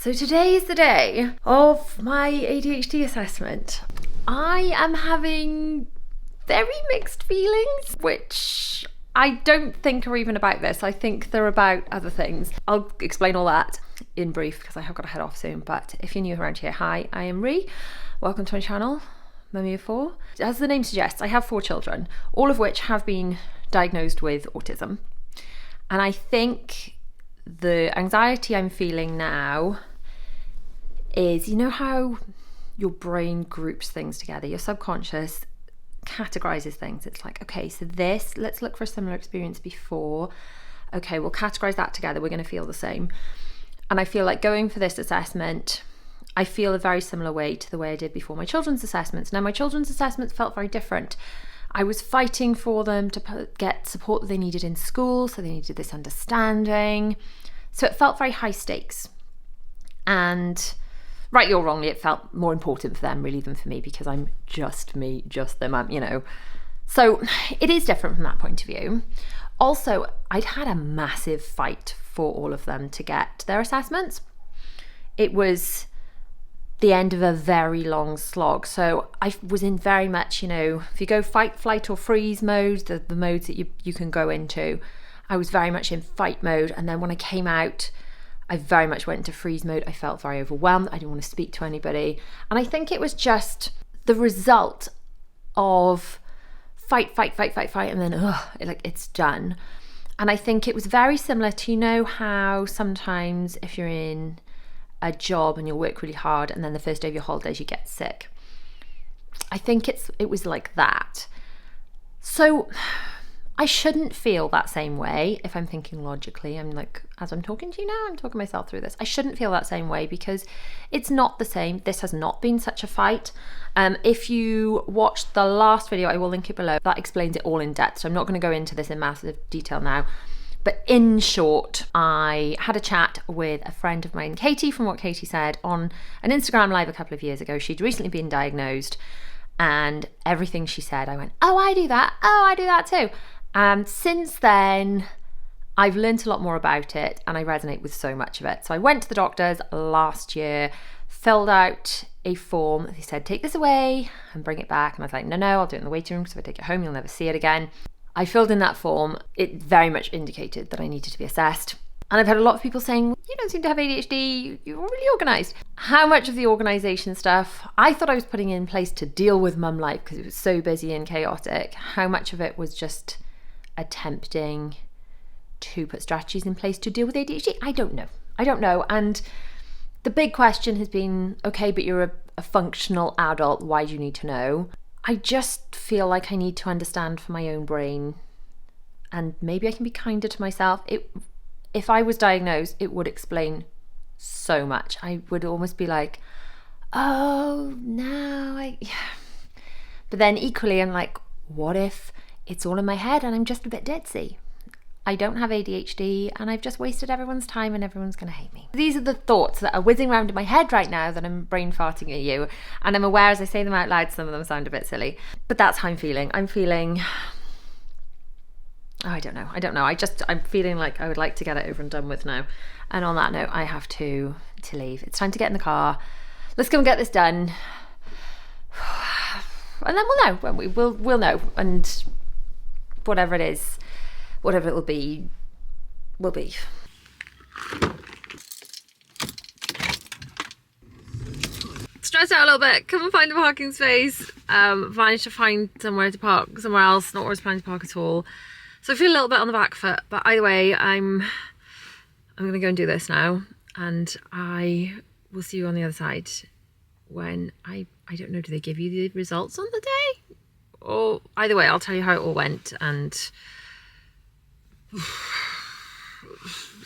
So today is the day of my ADHD assessment. I am having very mixed feelings, which I don't think are even about this. I think they're about other things. I'll explain all that in brief because I have got to head off soon. But if you're new around here, hi, I am Ree. Welcome to my channel, Mummy of Four. As the name suggests, I have 4 children, all of which have been diagnosed with autism. And I think the anxiety I'm feeling now is, you know how your brain groups things together, your subconscious categorizes things. It's like, okay, so this, let's look for a similar experience before. Okay, we'll categorize that together. We're going to feel the same. And I feel like going for this assessment, I feel a very similar way to the way I did before my children's assessments. Now, my children's assessments felt very different. I was fighting for them to get support that they needed in school, so they needed this understanding. So it felt very high stakes. And rightly or wrongly, it felt more important for them really than for me because I'm just me, just them, you know. So it is different from that point of view. Also, I'd had a massive fight for all of them to get their assessments. It was the end of a very long slog. So I was in very much, you know, if you go fight, flight or freeze mode, the modes that you can go into, I was very much in fight mode. And then when I came out, I very much went into freeze mode. I felt very overwhelmed. I didn't want to speak to anybody. And I think it was just the result of fight, and then it's done. And I think it was very similar to, you know, how sometimes if you're in a job and you'll work really hard and then the first day of your holidays you get sick. I think it was like that. So I shouldn't feel that same way if I'm thinking logically. I'm like, as I'm talking to you now, I'm talking myself through this. I shouldn't feel that same way because it's not the same. This has not been such a fight. If you watched the last video, I will link it below. That explains it all in depth. So I'm not going to go into this in massive detail now. But in short, I had a chat with a friend of mine, Katie, from what Katie said on an Instagram live a couple of years ago. She'd recently been diagnosed and everything she said, I went, oh, I do that. Oh, I do that too. And since then, I've learned a lot more about it and I resonate with so much of it. So I went to the doctors last year, filled out a form. They said, take this away and bring it back. And I was like, no, I'll do it in the waiting room because if I take it home, you'll never see it again. I filled in that form. It very much indicated that I needed to be assessed. And I've had a lot of people saying, you don't seem to have ADHD, you're really organised. How much of the organisation stuff I thought I was putting in place to deal with mum life because it was so busy and chaotic, how much of it was just attempting to put strategies in place to deal with ADHD? I don't know. And the big question has been, okay, but you're a functional adult, why do you need to know? I just feel like I need to understand for my own brain and maybe I can be kinder to myself. If I was diagnosed, it would explain so much. I would almost be like, oh, no. But then equally, I'm like, what if it's all in my head and I'm just a bit ditzy? I don't have ADHD and I've just wasted everyone's time and everyone's going to hate me. These are the thoughts that are whizzing around in my head right now that I'm brain farting at you. And I'm aware as I say them out loud, some of them sound a bit silly. But that's how I'm feeling. I'm feeling, I don't know. I'm feeling like I would like to get it over and done with now. And on that note, I have to leave. It's time to get in the car. Let's go and get this done. And then we'll know, won't we? We'll know. And whatever it is, whatever it will be. Stressed out a little bit, couldn't find a parking space, managed to find somewhere to park somewhere else, not where I was planning to park at all. So I feel a little bit on the back foot, but either way, I'm gonna go and do this now and I will see you on the other side when I don't know, do they give you the results on the day? Or either way, I'll tell you how it all went and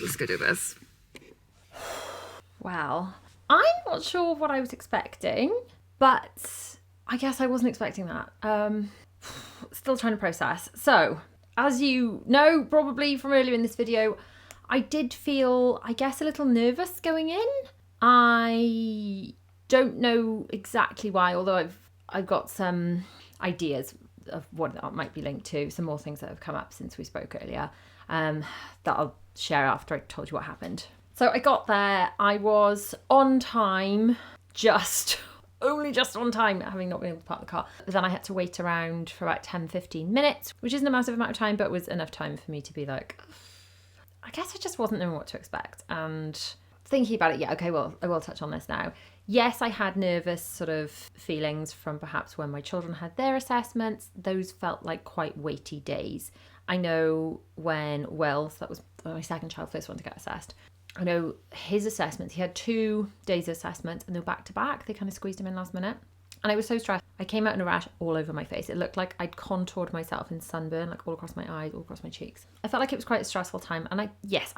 let's go do this. Well, I'm not sure what I was expecting, but I guess I wasn't expecting that. Still trying to process. So, as you know, probably from earlier in this video, I did feel, I guess, a little nervous going in. I don't know exactly why, although I've got some ideas of what that might be linked to, some more things that have come up since we spoke earlier, that I'll share after I told you what happened. So I got there, I was on time, only just on time, having not been able to park the car. But then I had to wait around for about 10-15 minutes, which isn't a massive amount of time, but was enough time for me to be like, I guess I just wasn't knowing what to expect. And thinking about it, I will touch on this now. Yes, I had nervous sort of feelings from perhaps when my children had their assessments. Those felt like quite weighty days. I know when so that was my second child, first one to get assessed. I know his assessments, he had 2 days of assessment and they were back to back. They kind of squeezed him in last minute. And I was so stressed. I came out in a rash all over my face. It looked like I'd contoured myself in sunburn, like all across my eyes, all across my cheeks. I felt like it was quite a stressful time. And I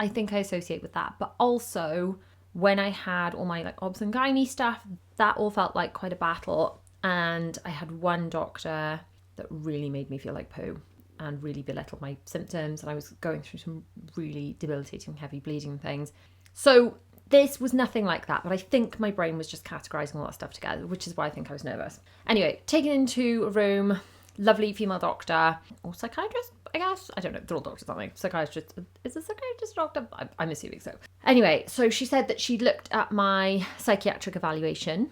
think I associate with that. But also when I had all my like obs and gynae stuff, that all felt like quite a battle. And I had one doctor that really made me feel like poo and really belittled my symptoms. And I was going through some really debilitating heavy bleeding things. So this was nothing like that, but I think my brain was just categorising all that stuff together, which is why I think I was nervous. Anyway, taken into a room, lovely female doctor, or psychiatrist, I guess. I don't know, they're all doctors, aren't they? Psychiatrist, is a psychiatrist a doctor? I'm assuming so. Anyway, so she said that she'd looked at my psychiatric evaluation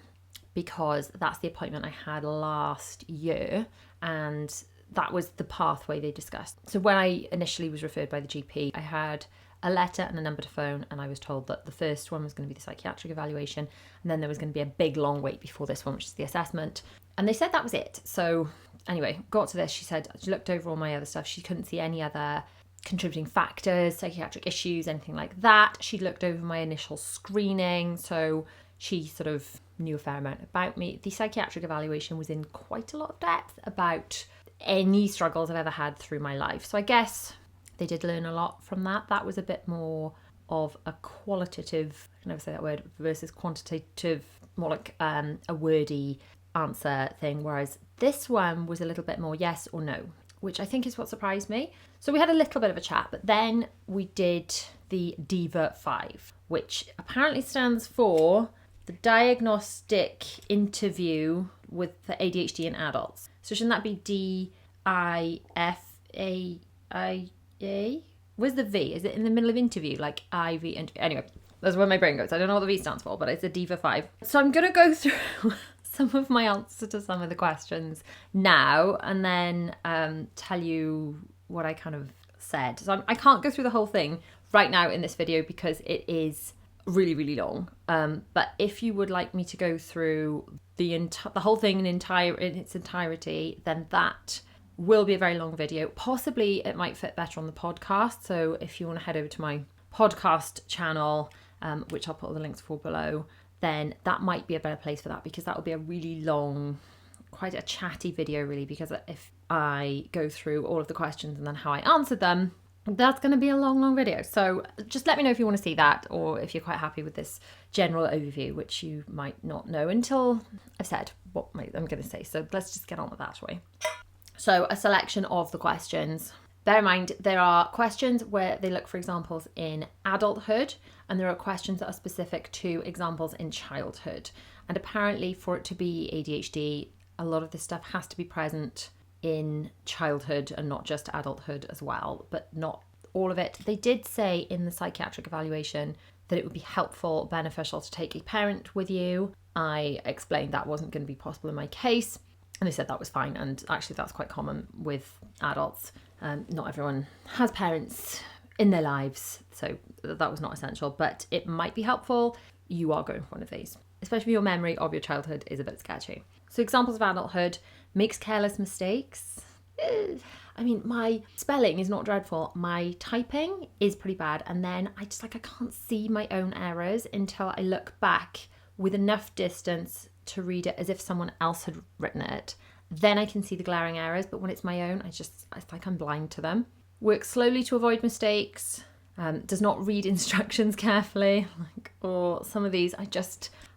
because that's the appointment I had last year, and that was the pathway they discussed. So when I initially was referred by the GP, I had a letter and a number to phone, and I was told that the first one was going to be the psychiatric evaluation, and then there was going to be a big long wait before this one, which is the assessment. And they said that was it. So anyway, got to this. She said she looked over all my other stuff. She couldn't see any other contributing factors, psychiatric issues, anything like that. She looked over my initial screening, so she sort of knew a fair amount about me. The psychiatric evaluation was in quite a lot of depth about any struggles I've ever had through my life. So I guess they did learn a lot from that. That was a bit more of a qualitative, I can never say that word, versus quantitative, more like a wordy answer thing. Whereas this one was a little bit more yes or no, which I think is what surprised me. So we had a little bit of a chat, but then we did the DIVA 5, which apparently stands for the Diagnostic Interview with the ADHD in Adults. So shouldn't that be DIFAI? Where's the V? Is it in the middle of interview? Like IV interview? Anyway, that's where my brain goes. I don't know what the V stands for, but it's a DIVA 5. So I'm going to go through some of my answers to some of the questions now and then tell you what I kind of said. So I can't go through the whole thing right now in this video because it is really, really long. But if you would like me to go through the whole thing in its entirety, then that will be a very long video. Possibly it might fit better on the podcast. So if you want to head over to my podcast channel, which I'll put all the links for below, then that might be a better place for that, because that will be a really long, quite a chatty video really, because if I go through all of the questions and then how I answered them, that's going to be a long video. So just let me know if you want to see that, or if you're quite happy with this general overview, which you might not know until I've said what I'm going to say. So let's just get on with that, shall we? So a selection of the questions. Bear in mind, there are questions where they look for examples in adulthood, and there are questions that are specific to examples in childhood. And apparently for it to be ADHD, a lot of this stuff has to be present in childhood and not just adulthood as well, but not all of it. They did say in the psychiatric evaluation that it would be helpful, beneficial to take a parent with you. I explained that wasn't going to be possible in my case, and they said that was fine. And actually that's quite common with adults. Not everyone has parents in their lives, so that was not essential, but it might be helpful. You are going for one of these, especially if your memory of your childhood is a bit sketchy. So examples of adulthood: makes careless mistakes. I mean, my spelling is not dreadful. My typing is pretty bad. And then I can't see my own errors until I look back with enough distance to read it as if someone else had written it. Then I can see the glaring errors. But when it's my own, it's like I'm blind to them. Works slowly to avoid mistakes. Does not read instructions carefully. Or some of these,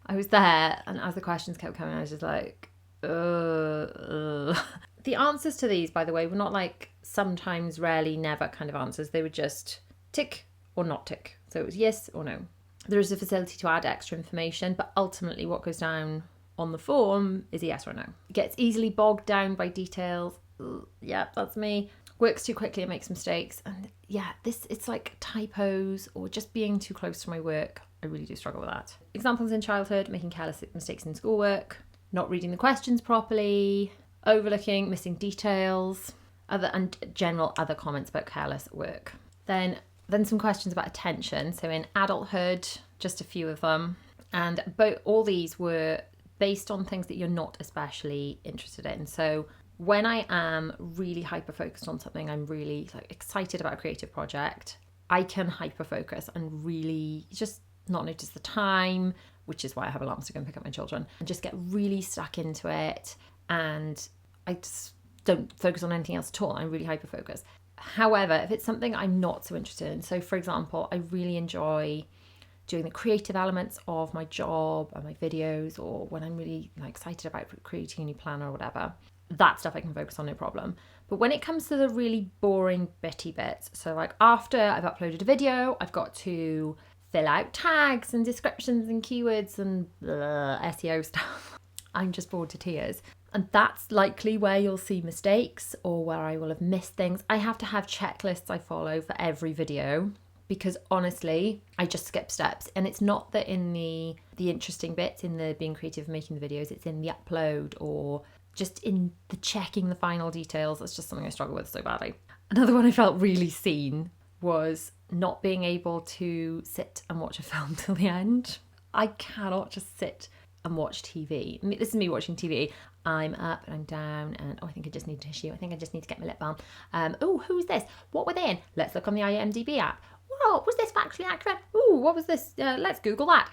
I was there, and as the questions kept coming, I was just like, The answers to these, by the way, were not like sometimes, rarely, never kind of answers. They were just tick or not tick. So it was yes or no. There is a facility to add extra information, but ultimately what goes down on the form is a yes or no. It gets easily bogged down by details. Yeah, that's me. Works too quickly and makes mistakes. And yeah, it's like typos or just being too close to my work. I really do struggle with that. Examples in childhood: making careless mistakes in schoolwork, not reading the questions properly, overlooking, missing details, and general other comments about careless work. Then some questions about attention. So in adulthood, just a few of them. And all these were based on things that you're not especially interested in. So when I am really hyper-focused on something, I'm really excited about a creative project, I can hyper-focus and really just not notice the time, which is why I have alarms to go and pick up my children, and just get really stuck into it. And I just don't focus on anything else at all. I'm really hyper-focused. However, if it's something I'm not so interested in, so for example, I really enjoy doing the creative elements of my job and my videos, or when I'm really excited about creating a new plan or whatever, that stuff I can focus on, no problem. But when it comes to the really boring bitty bits, so after I've uploaded a video, I've got to fill out tags and descriptions and keywords and SEO stuff. I'm just bored to tears. And that's likely where you'll see mistakes or where I will have missed things. I have to have checklists I follow for every video, because honestly, I just skip steps. And it's not that in the interesting bits, in the being creative, making the videos, it's in the upload or just in the checking the final details. That's just something I struggle with so badly. Another one I felt really seen was not being able to sit and watch a film till the end. I cannot just sit and watch TV. I mean, this is me watching TV. I'm up and I'm down and I think I just need tissue. I think I just need to get my lip balm. Who's this? What were they in? Let's look on the IMDb app. What was this factually accurate? What was this? Let's Google that.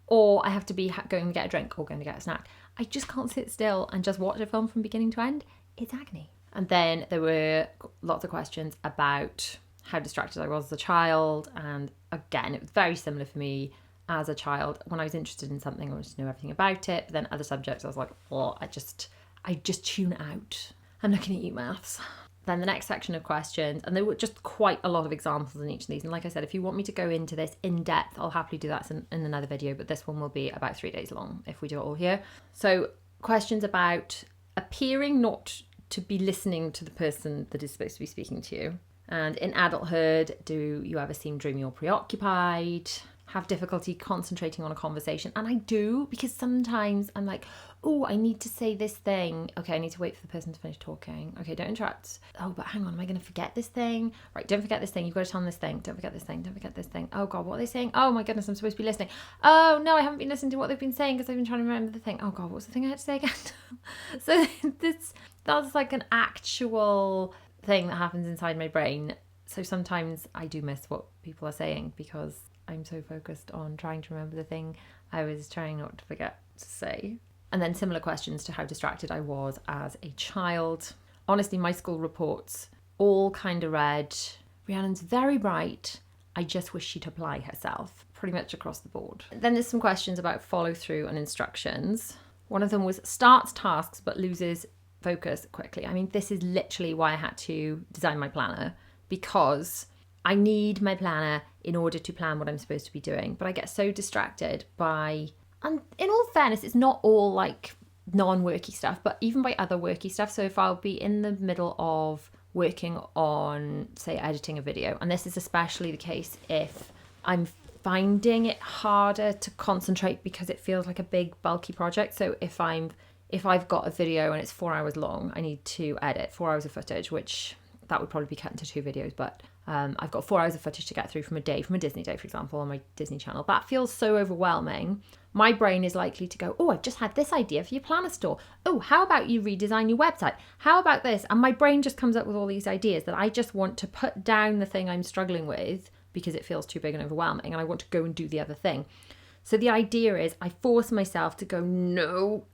Or I have to be going to get a drink or going to get a snack. I just can't sit still and just watch a film from beginning to end. It's agony. And then there were lots of questions about how distracted I was as a child. And again, it was very similar for me as a child. When I was interested in something, I wanted to know everything about it. But then other subjects, I was like, I just tune out. I'm looking at you, maths. Then the next section of questions, and there were just quite a lot of examples in each of these. And like I said, if you want me to go into this in depth, I'll happily do that in another video, but this one will be about 3 days long if we do it all here. So questions about appearing not to be listening to the person that is supposed to be speaking to you. And in adulthood, do you ever seem dreamy or preoccupied? Have difficulty concentrating on a conversation? And I do, because sometimes I'm like, I need to say this thing. Okay, I need to wait for the person to finish talking. Okay, don't interrupt. But hang on, am I going to forget this thing? Right, don't forget this thing. You've got to tell them this thing. Don't forget this thing. Don't forget this thing. Oh God, what are they saying? Oh my goodness, I'm supposed to be listening. Oh no, I haven't been listening to what they've been saying because I've been trying to remember the thing. Oh God, what was the thing I had to say again? So that's like an actual thing that happens inside my brain. So sometimes I do miss what people are saying because I'm so focused on trying to remember the thing I was trying not to forget to say. And then similar questions to how distracted I was as a child. Honestly, my school reports all kind of read, Rhiannon's very bright. I just wish she'd apply herself, pretty much across the board. Then there's some questions about follow through and instructions. One of them was starts tasks but loses focus quickly. I mean, this is literally why I had to design my planner, because I need my planner in order to plan what I'm supposed to be doing. But I get so distracted by, and in all fairness, it's not all like non-worky stuff, but even by other worky stuff. So if I'll be in the middle of working on, say, editing a video, and this is especially the case if I'm finding it harder to concentrate because it feels like a big bulky project. So if I've got a video and it's 4 hours long, I need to edit 4 hours of footage, which that would probably be cut into 2 videos, but I've got 4 hours of footage to get through from a Disney day, for example, on my Disney channel. That feels so overwhelming. My brain is likely to go, I've just had this idea for your planner store. How about you redesign your website? How about this? And my brain just comes up with all these ideas that I just want to put down the thing I'm struggling with because it feels too big and overwhelming, and I want to go and do the other thing. So the idea is I force myself to go, no,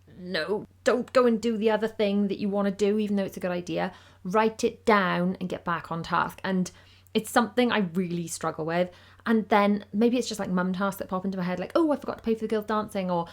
don't go and do the other thing that you want to do, even though it's a good idea. Write it down and get back on task. And it's something I really struggle with. And then maybe it's just like mum tasks that pop into my head, like, I forgot to pay for the girls dancing, or,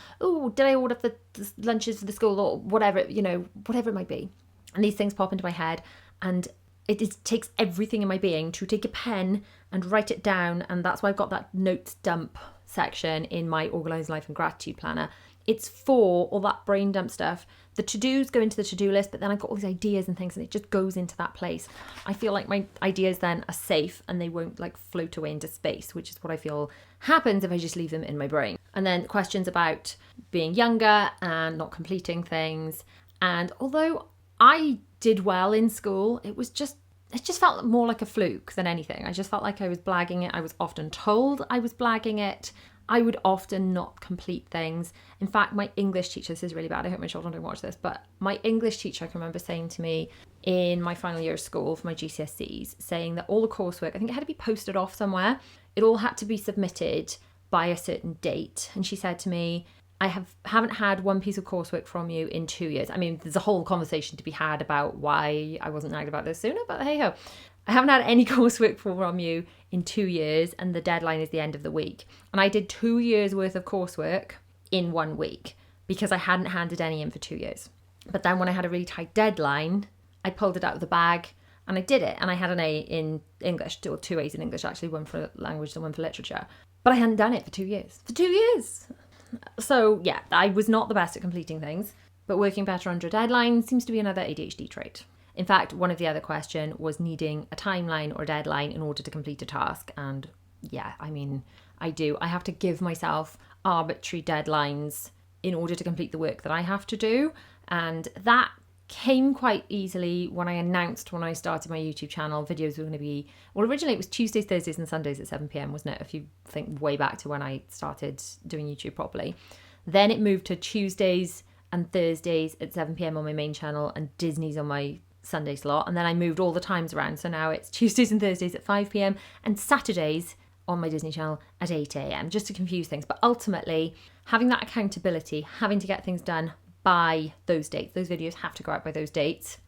did I order the lunches for the school, or whatever, whatever it might be. And these things pop into my head, and it takes everything in my being to take a pen and write it down. And that's why I've got that notes dump section in my Organised Life and Gratitude Planner. It's for all that brain dump stuff. The to-dos go into the to-do list, but then I've got all these ideas and things, and it just goes into that place. I feel like my ideas then are safe and they won't like float away into space, which is what I feel happens if I just leave them in my brain. And then questions about being younger and not completing things. And although I did well in school, it just felt more like a fluke than anything. I just felt like I was blagging it. I was often told I was blagging it. I would often not complete things. In fact, my English teacher, this is really bad, I hope my children don't watch this, but my English teacher, I can remember saying to me in my final year of school for my GCSEs, saying that all the coursework, I think it had to be posted off somewhere. It all had to be submitted by a certain date. And she said to me, I haven't had one piece of coursework from you in 2 years. I mean, there's a whole conversation to be had about why I wasn't nagged about this sooner, but hey ho. I haven't had any coursework from you in 2 years, and the deadline is the end of the week. And I did 2 years worth of coursework in 1 week because I hadn't handed any in for 2 years. But then when I had a really tight deadline, I pulled it out of the bag and I did it. And I had an A in English, or 2 A's in English actually, one for language and one for literature. But I hadn't done it for 2 years. For 2 years! So yeah, I was not the best at completing things, but working better under a deadline seems to be another ADHD trait. In fact, one of the other question was needing a timeline or deadline in order to complete a task. And yeah, I mean, I do. I have to give myself arbitrary deadlines in order to complete the work that I have to do. And that came quite easily when I announced when I started my YouTube channel, videos were going to be, well, originally it was Tuesdays, Thursdays and Sundays at 7 p.m, wasn't it? If you think way back to when I started doing YouTube properly. Then it moved to Tuesdays and Thursdays at 7 p.m. on my main channel and Disney's on my Sunday slot. And then I moved all the times around. So now it's Tuesdays and Thursdays at 5 p.m. and Saturdays on my Disney channel at 8 a.m. just to confuse things. But ultimately, having that accountability, having to get things done by those dates, those videos have to go out by those dates,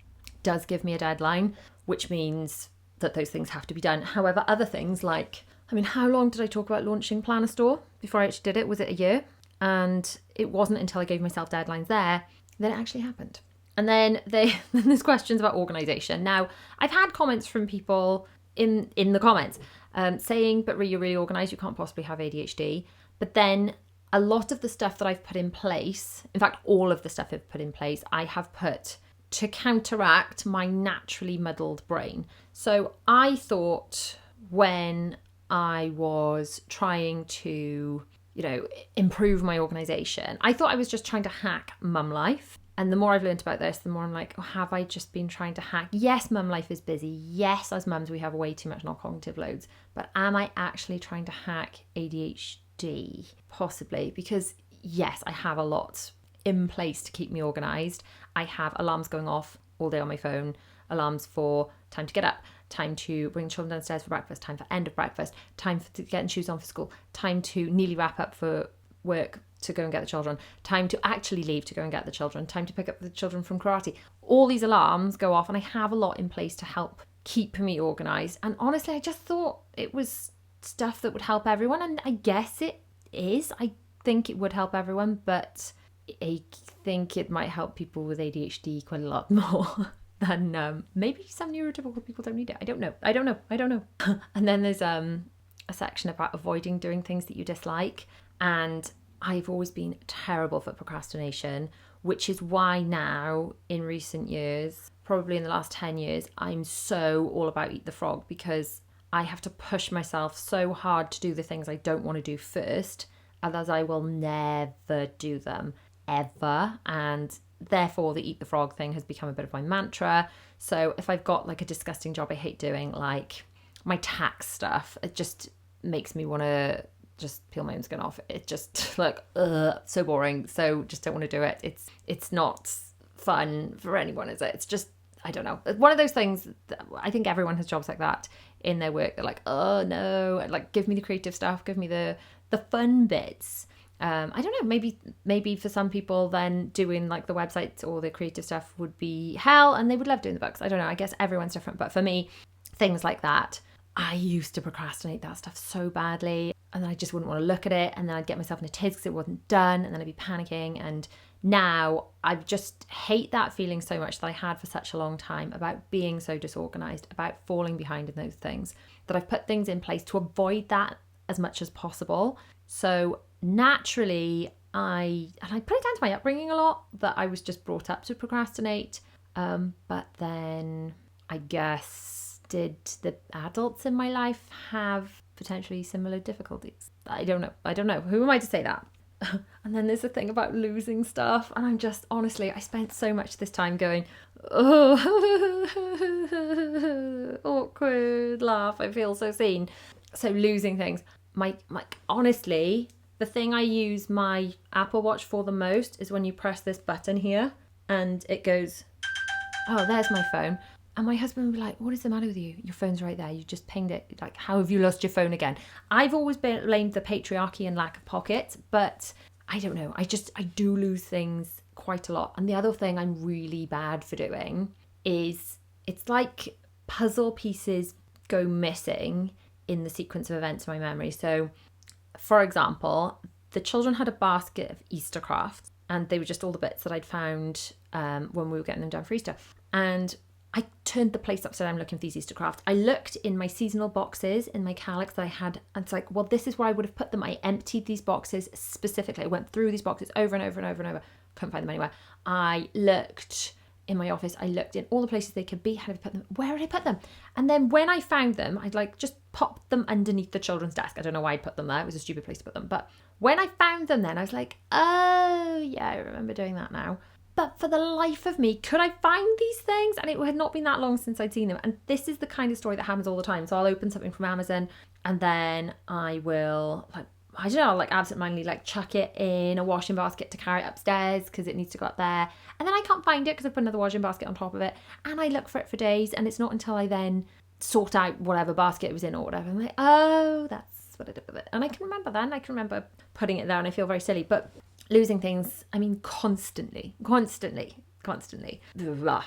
does give me a deadline, which means that those things have to be done. However, other things like, I mean, how long did I talk about launching Planner Store before I actually did it? Was it a year? And it wasn't until I gave myself deadlines there that it actually happened. And then there's questions about organisation. Now, I've had comments from people in the comments saying, but you're really organised, you can't possibly have ADHD. But then a lot of the stuff that I've put in place, in fact, all of the stuff I've put in place, I have put to counteract my naturally muddled brain. So I thought when I was trying to, improve my organisation, I thought I was just trying to hack mum life. And the more I've learned about this, the more I'm like, oh, have I just been trying to hack? Yes, mum life is busy. Yes, as mums, we have way too much non-cognitive loads. But am I actually trying to hack ADHD? Possibly, because yes, I have a lot in place to keep me organised. I have alarms going off all day on my phone, alarms for time to get up, time to bring children downstairs for breakfast, time for end of breakfast, time to get shoes on for school, time to nearly wrap up for work to go and get the children, time to actually leave to go and get the children, time to pick up the children from karate. All these alarms go off and I have a lot in place to help keep me organised. And honestly, I just thought it was stuff that would help everyone. And I guess it is. I think it would help everyone, but I think it might help people with ADHD quite a lot more than maybe some neurotypical people don't need it. I don't know. And then there's a section about avoiding doing things that you dislike. And I've always been terrible for procrastination, which is why now in recent years, probably in the last 10 years, I'm so all about eat the frog, because I have to push myself so hard to do the things I don't want to do first, otherwise I will never do them ever. And therefore the eat the frog thing has become a bit of my mantra. So if I've got like a disgusting job I hate doing, like my tax stuff, it just makes me want to just peel my own skin off. It just like, so boring. So just don't want to do it. It's not fun for anyone, is it? It's just, I don't know. One of those things that I think everyone has jobs like that in their work. They're like, oh no, like give me the creative stuff, give me the fun bits. I don't know, maybe for some people then doing like the websites or the creative stuff would be hell and they would love doing the books. I don't know, I guess everyone's different. But for me, things like that, I used to procrastinate that stuff so badly, and then I just wouldn't want to look at it, and then I'd get myself in a tiz because it wasn't done, and then I'd be panicking. And now I just hate that feeling so much that I had for such a long time about being so disorganized, about falling behind in those things, that I've put things in place to avoid that as much as possible. So naturally, I put it down to my upbringing a lot, that I was just brought up to procrastinate. But then I guess, did the adults in my life have potentially similar difficulties? I don't know. Who am I to say that? And then there's the thing about losing stuff, and I'm just, honestly, I spent so much this time going, oh, awkward laugh, I feel so seen. So losing things, my honestly, the thing I use my Apple Watch for the most is when you press this button here and it goes, oh, there's my phone. And my husband would be like, what is the matter with you? Your phone's right there. You just pinged it. Like, how have you lost your phone again? I've always blamed the patriarchy and lack of pockets, but I don't know. I do lose things quite a lot. And the other thing I'm really bad for doing is, it's like puzzle pieces go missing in the sequence of events in my memory. So, for example, the children had a basket of Easter crafts, and they were just all the bits that I'd found when we were getting them done for Easter. And I turned the place upside down looking for these Easter crafts. I looked in my seasonal boxes in my Calyx that I had, and it's like, well, this is where I would have put them. I emptied these boxes specifically. I went through these boxes over and over and over and over. Couldn't find them anywhere. I looked in my office. I looked in all the places they could be. How did I put them? Where did I put them? And then when I found them, I'd like just popped them underneath the children's desk. I don't know why I'd put them there. It was a stupid place to put them. But when I found them then, I was like, oh yeah, I remember doing that now. But for the life of me, could I find these things? And it had not been that long since I'd seen them. And this is the kind of story that happens all the time. So I'll open something from Amazon, and then I will, like, I don't know, like absentmindedly like chuck it in a washing basket to carry it upstairs because it needs to go up there. And then I can't find it because I put another washing basket on top of it. And I look for it for days. And it's not until I then sort out whatever basket it was in or whatever, I'm like, oh, that's what I did with it. And I can remember then. I can remember putting it there, and I feel very silly. But losing things, I mean, constantly.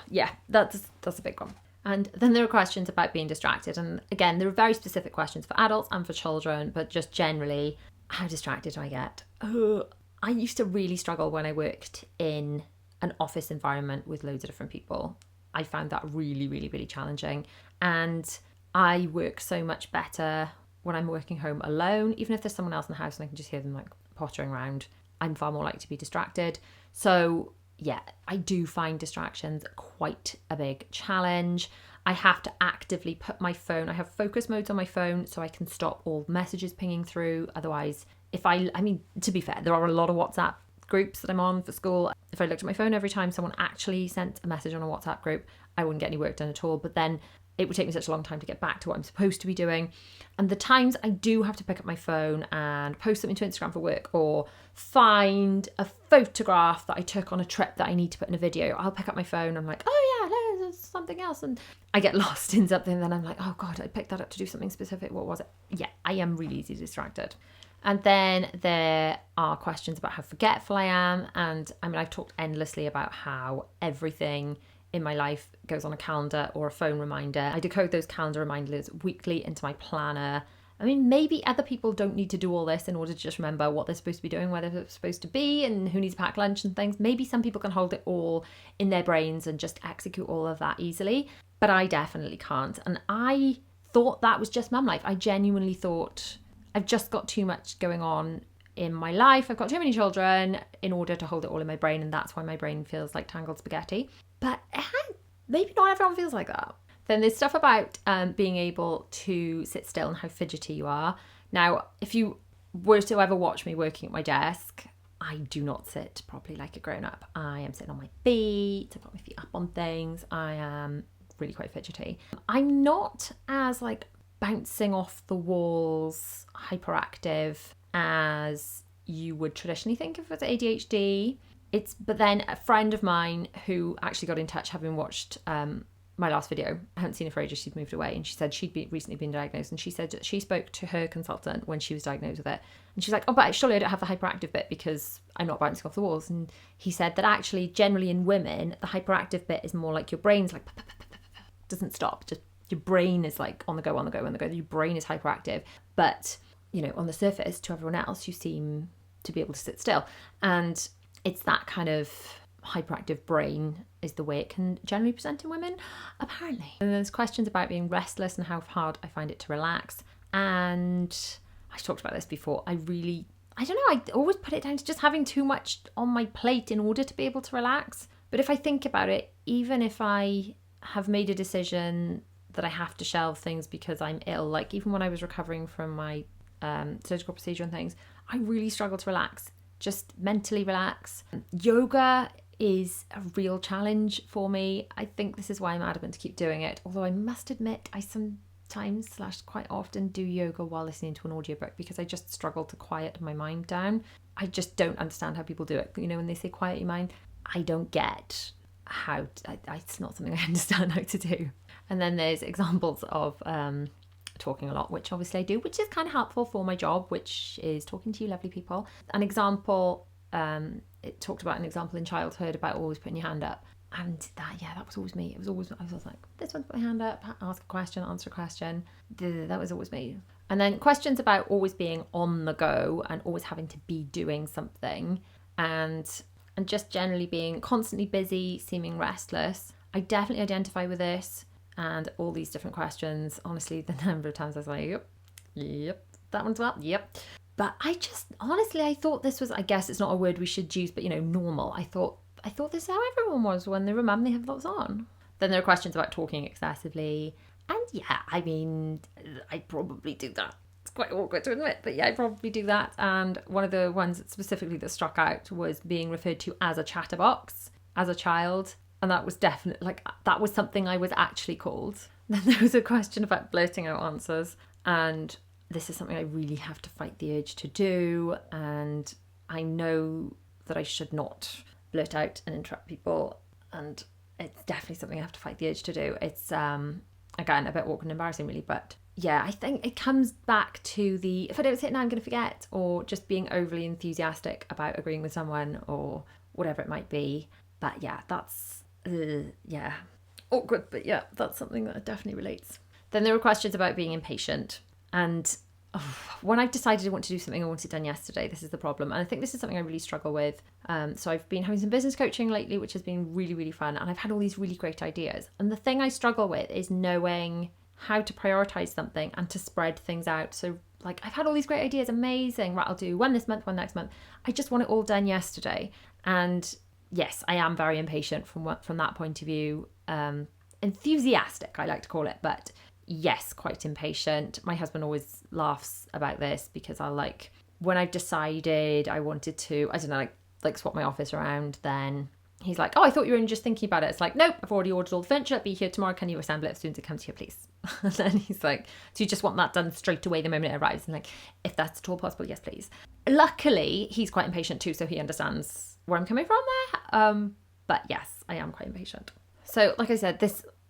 Yeah, that's a big one. And then there are questions about being distracted. And again, there are very specific questions for adults and for children, but just generally, how distracted do I get? I used to really struggle when I worked in an office environment with loads of different people. I found that really, really, really challenging. And I work so much better when I'm working home alone, even if there's someone else in the house and I can just hear them like pottering around. I'm far more likely to be distracted. So yeah, I do find distractions quite a big challenge. I have to actively put my phone, I have focus modes on my phone so I can stop all messages pinging through. Otherwise, I mean, to be fair, there are a lot of WhatsApp groups that I'm on for school. If I looked at my phone every time someone actually sent a message on a WhatsApp group, I wouldn't get any work done at all. But then it would take me such a long time to get back to what I'm supposed to be doing. And the times I do have to pick up my phone and post something to Instagram for work, or find a photograph that I took on a trip that I need to put in a video, I'll pick up my phone and I'm like, oh yeah, there's something else. And I get lost in something, and then I'm like, oh God, I picked that up to do something specific. What was it? Yeah, I am really easily distracted. And then there are questions about how forgetful I am. And I mean, I've talked endlessly about how everything in my life goes on a calendar or a phone reminder. I decode those calendar reminders weekly into my planner. I mean, maybe other people don't need to do all this in order to just remember what they're supposed to be doing, where they're supposed to be, and who needs to pack lunch and things. Maybe some people can hold it all in their brains and just execute all of that easily. But I definitely can't. And I thought that was just mum life. I genuinely thought I've just got too much going on in my life. I've got too many children in order to hold it all in my brain. And that's why my brain feels like tangled spaghetti. But maybe not everyone feels like that. Then there's stuff about being able to sit still and how fidgety you are. Now, if you were to ever watch me working at my desk, I do not sit properly like a grown-up. I am sitting on my feet, I've got my feet up on things. I am really quite fidgety. I'm not as like bouncing off the walls, hyperactive as you would traditionally think of as ADHD. But then a friend of mine who actually got in touch, having watched my last video, I haven't seen her for ages, she'd moved away, and she said she'd recently been diagnosed, and she said that she spoke to her consultant when she was diagnosed with it, and she's like, oh, but surely I don't have the hyperactive bit because I'm not bouncing off the walls. And he said that actually generally in women, the hyperactive bit is more like your brain's like doesn't stop, just your brain is like on the go, your brain is hyperactive, but you know, on the surface to everyone else you seem to be able to sit still. And it's that kind of hyperactive brain is the way it can generally present in women, apparently. And there's questions about being restless and how hard I find it to relax. And I talked about this before, I don't know, I always put it down to just having too much on my plate in order to be able to relax. But if I think about it, even if I have made a decision that I have to shelve things because I'm ill, like even when I was recovering from my surgical procedure and things, I really struggle to relax, just mentally relax. Yoga is a real challenge for me. I think this is why I'm adamant to keep doing it. Although I must admit, I sometimes / quite often do yoga while listening to an audiobook because I just struggle to quiet my mind down. I just don't understand how people do it. You know, when they say quiet your mind, I don't get how, it's not something I understand how to do. And then there's examples of talking a lot, which obviously I do, which is kind of helpful for my job, which is talking to you lovely people. An example, it talked about an example in childhood about always putting your hand up. And that was always me. I was like, this one, put my hand up, ask a question, answer a question. That was always me. And then questions about always being on the go and always having to be doing something, and just generally being constantly busy, seeming restless. I definitely identify with this and all these different questions. Honestly, the number of times I was like, yep, that one's well, yep. But I thought this was, I guess it's not a word we should use, but normal. I thought this is how everyone was when they were mum, they had lots on. Then there are questions about talking excessively. And I probably do that. It's quite awkward to admit, but I probably do that. And one of the ones specifically that struck out was being referred to as a chatterbox as a child. And that was definitely, that was something I was actually called. Then there was a question about blurting out answers. And this is something I really have to fight the urge to do. And I know that I should not blurt out and interrupt people. And it's definitely something I have to fight the urge to do. It's, again, a bit awkward and embarrassing, really. But yeah, I think it comes back to if I don't say it now, I'm going to forget. Or just being overly enthusiastic about agreeing with someone or whatever it might be. But yeah, that's... awkward, but that's something that definitely relates. Then there were questions about being impatient, and when I've decided I want to do something, I want it done yesterday. This is the problem, and I think this is something I really struggle with. So I've been having some business coaching lately, which has been really, really fun, and I've had all these really great ideas, and the thing I struggle with is knowing how to prioritize something and to spread things out. So I've had all these great ideas, amazing, right, I'll do one this month, one next month. I just want it all done yesterday. And yes, I am very impatient from that point of view. Enthusiastic, I like to call it, but yes, quite impatient. My husband always laughs about this because when I've decided I wanted to, I don't know, swap my office around, then he's like, oh, I thought you were just thinking about it. It's like, nope, I've already ordered all the furniture. It'll be here tomorrow. Can you assemble it as soon as it comes here, please? And then he's like, so you just want that done straight away the moment it arrives? And if that's at all possible, yes, please. Luckily, he's quite impatient too, so he understands where I'm coming from there. But yes, I am quite impatient. So like I said,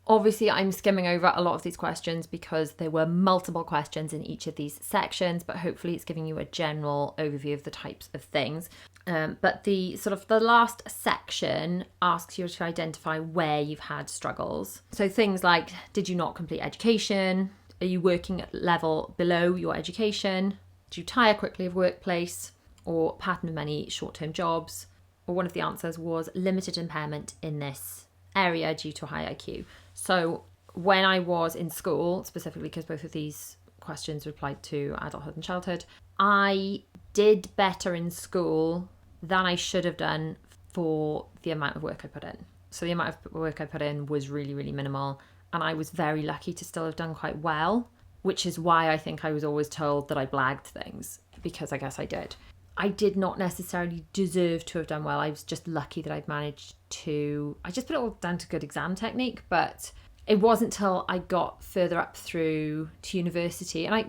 obviously I'm skimming over a lot of these questions because there were multiple questions in each of these sections, but hopefully it's giving you a general overview of the types of things. But the last section asks you to identify where you've had struggles. So things like, did you not complete education? Are you working at level below your education? Do you tire quickly of workplace? Or pattern of many short-term jobs? Or one of the answers was limited impairment in this area due to high IQ. So when I was in school, specifically because both of these questions applied to adulthood and childhood, I did better in school than I should have done for the amount of work I put in. So the amount of work I put in was really, really minimal. And I was very lucky to still have done quite well, which is why I think I was always told that I blagged things, because I guess I did. I did not necessarily deserve to have done well. I was just lucky that I'd managed to... I just put it all down to good exam technique, but it wasn't till I got further up through to university, and I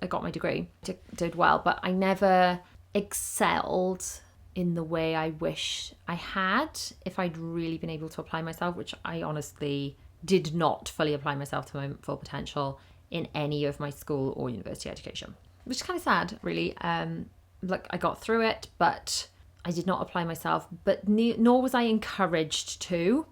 got my degree, did well, but I never excelled in the way I wish I had if I'd really been able to apply myself, which I honestly did not fully apply myself to my full potential in any of my school or university education, which is kind of sad, really. I got through it, but I did not apply myself, but nor was I encouraged to.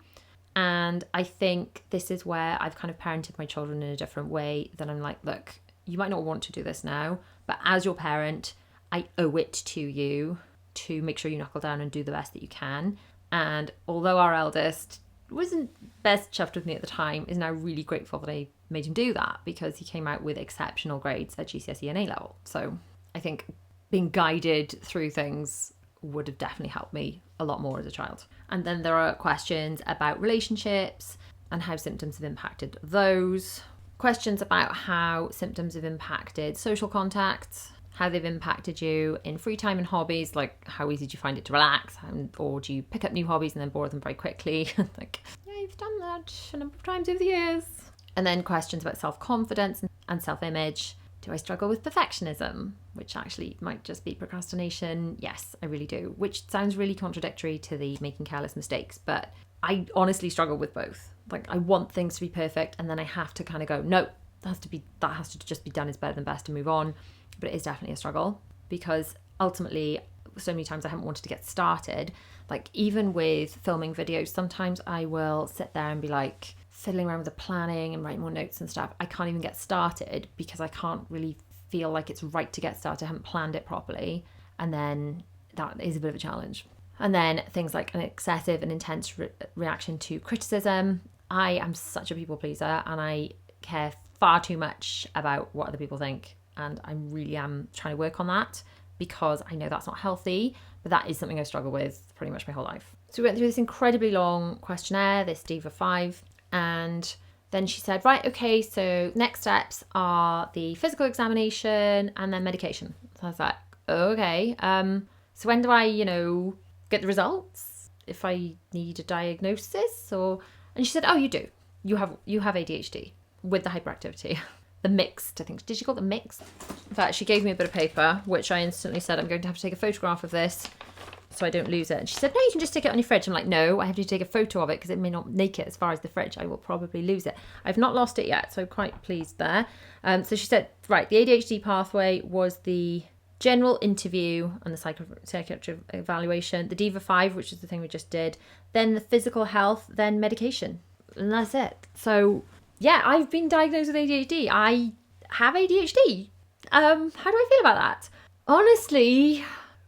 And I think this is where I've kind of parented my children in a different way. That I'm like, look, you might not want to do this now, but as your parent, I owe it to you to make sure you knuckle down and do the best that you can. And although our eldest wasn't best chuffed with me at the time, is now really grateful that I made him do that because he came out with exceptional grades at GCSE and A-level. So I think being guided through things would have definitely helped me a lot more as a child. And then there are questions about relationships and how symptoms have impacted those. Questions about how symptoms have impacted social contacts, how they've impacted you in free time and hobbies, like how easy do you find it to relax, or do you pick up new hobbies and then bore them very quickly? Like, yeah, you've done that a number of times over the years. And then questions about self-confidence and self-image. Do I struggle with perfectionism? Which actually might just be procrastination. Yes, I really do. Which sounds really contradictory to the making careless mistakes, but I honestly struggle with both. Like, I want things to be perfect, and then I have to kind of go, no, that has to just be done is better than best and move on. But it is definitely a struggle, because ultimately, so many times I haven't wanted to get started. Like, even with filming videos, sometimes I will sit there and be like fiddling around with the planning and writing more notes and stuff. I can't even get started because I can't really feel like it's right to get started. I haven't planned it properly. And then that is a bit of a challenge. And then things like an excessive and intense reaction to criticism. I am such a people pleaser, and I care far too much about what other people think. And I really am trying to work on that, because I know that's not healthy, but that is something I struggle with pretty much my whole life. So we went through this incredibly long questionnaire, this Diva 5, and then she said, right, okay, so next steps are the physical examination and then medication. So I was like, okay, so when do I, get the results? If I need a diagnosis? And she said, oh, you do. You have ADHD with the hyperactivity. The mixed, I think. Did she call it the mixed? In fact, she gave me a bit of paper, which I instantly said, I'm going to have to take a photograph of this so I don't lose it. And she said, no, you can just stick it on your fridge. I'm like, no, I have to take a photo of it because it may not make it as far as the fridge. I will probably lose it. I've not lost it yet, so I'm quite pleased there. So she said, right, the ADHD pathway was the general interview and the psychiatric evaluation, the Diva 5, which is the thing we just did, then the physical health, then medication. And that's it. So yeah, I've been diagnosed with ADHD. I have ADHD. How do I feel about that? Honestly,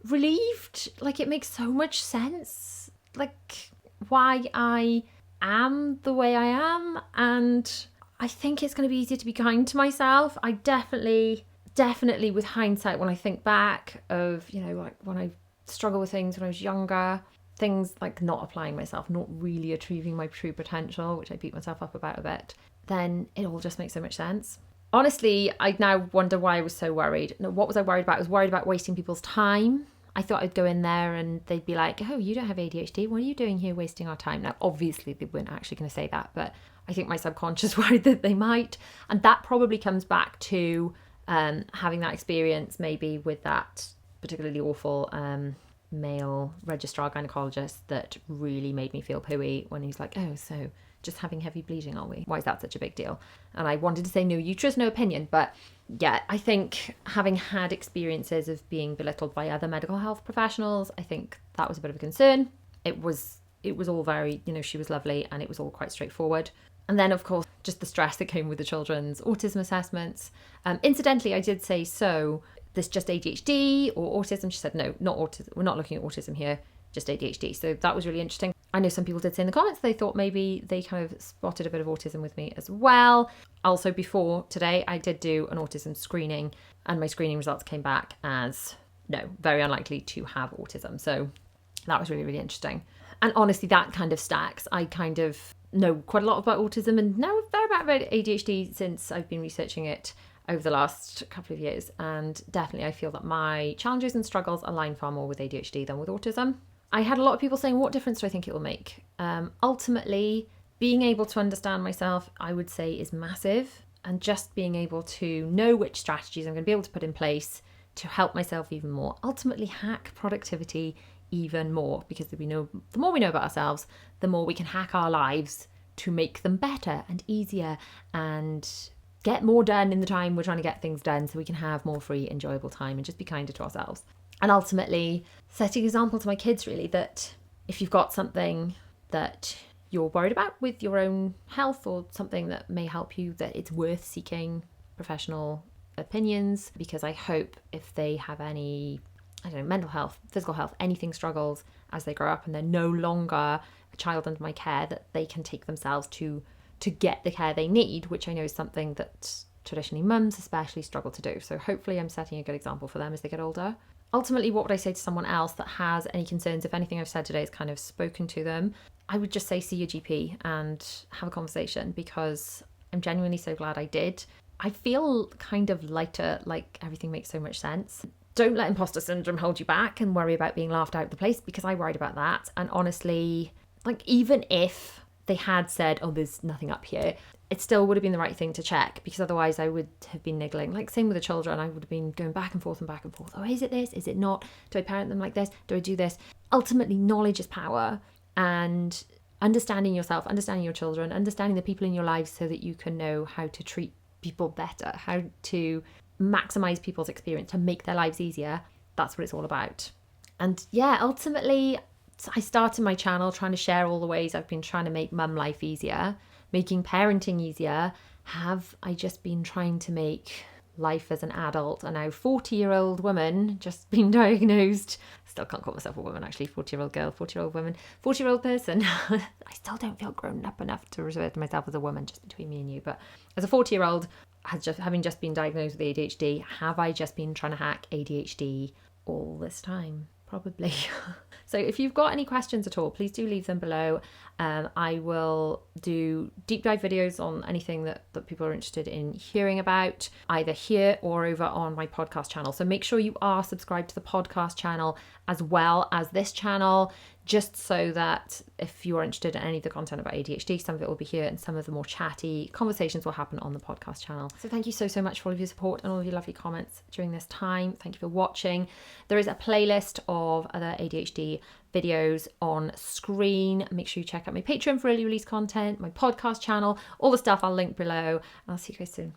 relieved. Like, it makes so much sense. Like, why I am the way I am. And I think it's going to be easier to be kind to myself. I definitely with hindsight, when I think back of, like when I struggled with things when I was younger, things like not applying myself, not really achieving my true potential, which I beat myself up about a bit, then it all just makes so much sense. Honestly, I now wonder why I was so worried. No, what was I worried about? I was worried about wasting people's time. I thought I'd go in there and they'd be like, oh, you don't have ADHD. What are you doing here wasting our time? Now, obviously, they weren't actually going to say that, but I think my subconscious worried that they might. And that probably comes back to having that experience maybe with that particularly awful male registrar gynecologist that really made me feel pooey when he's like, oh, so just having heavy bleeding, are we? Why is that such a big deal? And I wanted to say no uterus, no opinion. But yeah, I think having had experiences of being belittled by other medical health professionals, I think that was a bit of a concern. It was all very, she was lovely and it was all quite straightforward. And then, of course, just the stress that came with the children's autism assessments. Incidentally, I did say, so this just ADHD or autism? She said, no, not autism. We're not looking at autism here, just ADHD. So that was really interesting. I know some people did say in the comments they thought maybe they kind of spotted a bit of autism with me as well. Also, before today, I did do an autism screening and my screening results came back as no, very unlikely to have autism. So that was really, really interesting. And honestly, that kind of stacks. I kind of know quite a lot about autism and now a fair amount about ADHD since I've been researching it over the last couple of years. And definitely I feel that my challenges and struggles align far more with ADHD than with autism. I had a lot of people saying, what difference do I think it will make? Ultimately, being able to understand myself, I would say, is massive. And just being able to know which strategies I'm going to be able to put in place to help myself even more. Ultimately, hack productivity even more, because the more we know about ourselves, the more we can hack our lives to make them better and easier and get more done in the time we're trying to get things done, so we can have more free, enjoyable time and just be kinder to ourselves. And ultimately, setting an example to my kids, really, that if you've got something that you're worried about with your own health or something that may help you, that it's worth seeking professional opinions, because I hope if they have any, mental health, physical health, anything struggles as they grow up and they're no longer a child under my care, that they can take themselves to to get the care they need, which I know is something that traditionally mums especially struggle to do. So hopefully I'm setting a good example for them as they get older. Ultimately, what would I say to someone else that has any concerns? If anything I've said today has kind of spoken to them, I would just say see your GP and have a conversation, because I'm genuinely so glad I did. I feel kind of lighter, like everything makes so much sense. Don't let imposter syndrome hold you back and worry about being laughed out of the place, because I worried about that. And honestly, like even if they had said, oh, there's nothing up here, it still would have been the right thing to check, because otherwise I would have been niggling. Like same with the children, I would have been going back and forth and back and forth. Oh, is it this? Is it not? Do I parent them like this? Do I do this? Ultimately, knowledge is power, and understanding yourself, understanding your children, understanding the people in your lives so that you can know how to treat people better, how to maximize people's experience, to make their lives easier. That's what it's all about. And yeah, ultimately, I started my channel trying to share all the ways I've been trying to make mum life easier, making parenting easier. Have I just been trying to make life as an adult, a now 40-year-old woman, just been diagnosed? Still can't call myself a woman, actually. 40-year-old girl, 40-year-old woman, 40-year-old person. I still don't feel grown up enough to refer to myself as a woman, just between me and you. But as a 40-year-old, having just been diagnosed with ADHD, have I just been trying to hack ADHD all this time? Probably. So if you've got any questions at all, please do leave them below. I will do deep dive videos on anything that people are interested in hearing about, either here or over on my podcast channel. So make sure you are subscribed to the podcast channel as well as this channel, just so that if you are interested in any of the content about ADHD, some of it will be here and some of the more chatty conversations will happen on the podcast channel. So thank you so much for all of your support and all of your lovely comments during this time. Thank you for watching. There is a playlist of other ADHD videos on screen. Make sure you check out my Patreon for early release content, my podcast channel, all the stuff I'll link below. I'll see you guys soon.